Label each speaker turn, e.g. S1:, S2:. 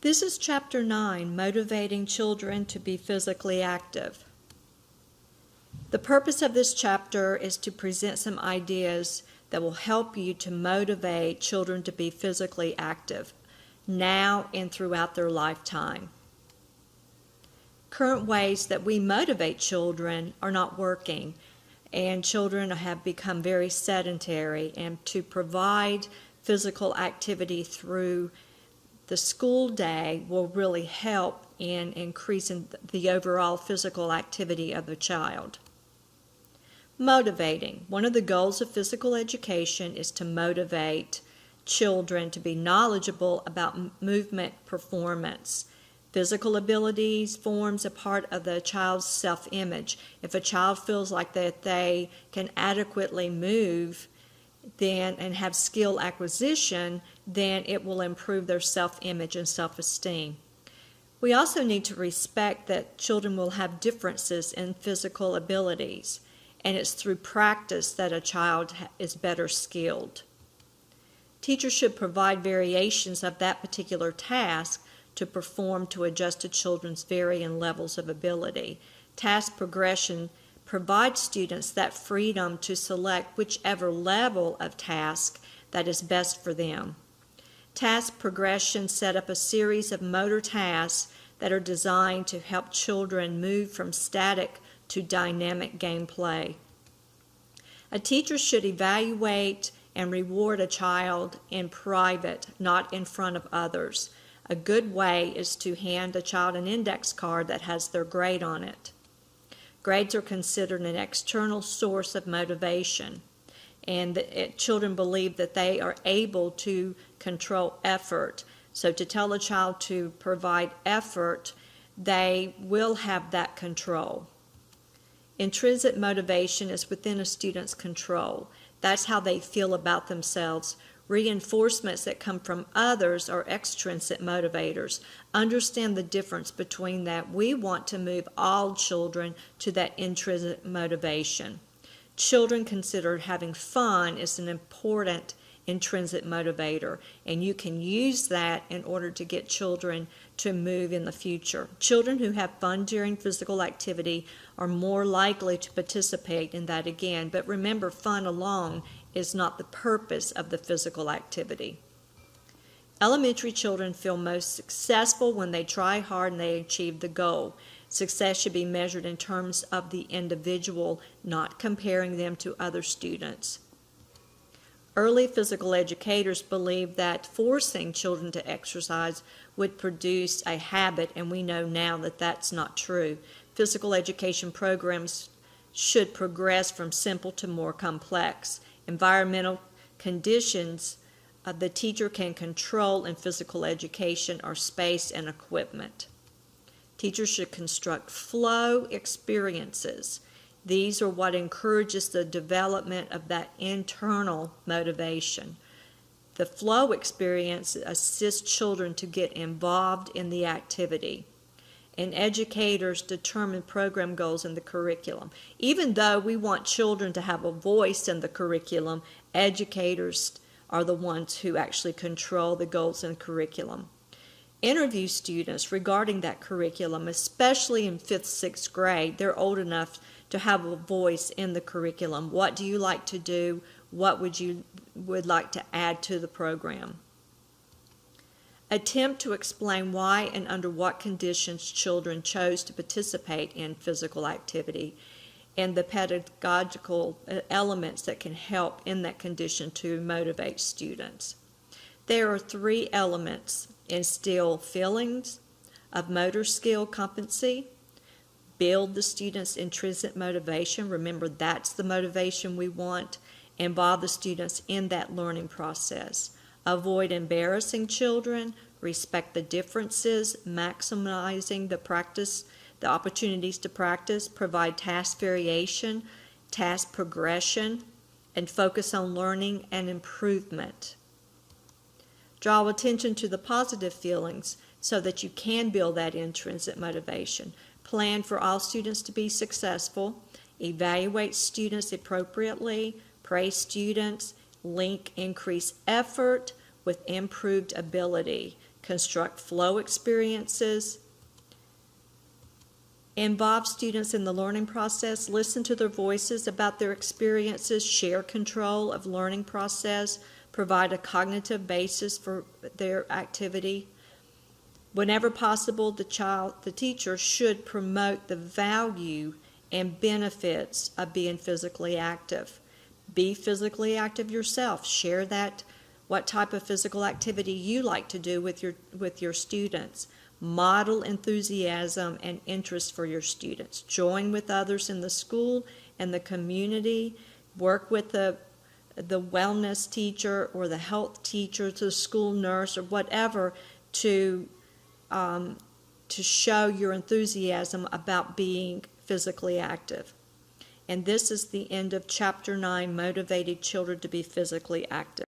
S1: This is Chapter 9, Motivating Children to be Physically Active. The purpose of this chapter is to present some ideas that will help you to motivate children to be physically active now and throughout their lifetime. Current ways that we motivate children are not working, and children have become very sedentary, and to provide physical activity through the school day will really help in increasing the overall physical activity of the child. Motivating. One of the goals of physical education is to motivate children to be knowledgeable about movement performance. Physical abilities forms a part of the child's self-image. If a child feels like that they can adequately move and have skill acquisition, then it will improve their self-image and self-esteem. We also need to respect that children will have differences in physical abilities, and it's through practice that a child is better skilled. Teachers should provide variations of that particular task to perform to adjust to children's varying levels of ability. Task progression provides students that freedom to select whichever level of task that is best for them. Task progression set up a series of motor tasks that are designed to help children move from static to dynamic gameplay. A teacher should evaluate and reward a child in private, not in front of others. A good way is to hand a child an index card that has their grade on it. Grades are considered an external source of motivation, and children believe that they are able to control effort. So to tell a child to provide effort, they will have that control. Intrinsic motivation is within a student's control. That's how they feel about themselves. Reinforcements that come from others are extrinsic motivators. Understand the difference between that. We want to move all children to that intrinsic motivation. Children consider having fun as an important intrinsic motivator, and you can use that in order to get children to move in the future. Children who have fun during physical activity are more likely to participate in that again, but remember, fun alone is not the purpose of the physical activity. Elementary children feel most successful when they try hard and they achieve the goal. Success should be measured in terms of the individual, not comparing them to other students. Early physical educators believed that forcing children to exercise would produce a habit, and we know now that that's not true. Physical education programs should progress from simple to more complex. Environmental conditions the teacher can control in physical education are space and equipment. Teachers should construct flow experiences. These are what encourages the development of that internal motivation. The flow experience assists children to get involved in the activity. And educators determine program goals in the curriculum. Even though we want children to have a voice in the curriculum, educators are the ones who actually control the goals in the curriculum. Interview students regarding that curriculum, especially in 5th, 6th grade. They're old enough to have a voice in the curriculum. What do you like to do? What would like to add to the program? Attempt to explain why and under what conditions children chose to participate in physical activity and the pedagogical elements that can help in that condition to motivate students. There are 3 elements: instill feelings of motor skill competency, build the student's intrinsic motivation. Remember, that's the motivation we want. Involve the students in that learning process. Avoid embarrassing children. Respect the differences, maximizing the opportunities to practice. Provide task variation, task progression, and focus on learning and improvement. Draw attention to the positive feelings so that you can build that intrinsic motivation. Plan for all students to be successful. Evaluate students appropriately. Praise students. Link increased effort with improved ability. construct flow experiences, involve students in the learning process, listen to their voices about their experiences, share control of learning process, provide a cognitive basis for their activity. Whenever possible, the teacher should promote the value and benefits of being physically active. Be physically active yourself. Share what type of physical activity you like to do with your students. Model enthusiasm and interest for your students. Join with others in the school and the community. Work with the wellness teacher or the health teacher, the school nurse, or whatever to show your enthusiasm about being physically active. And this is the end of Chapter 9, Motivated Children to be Physically Active.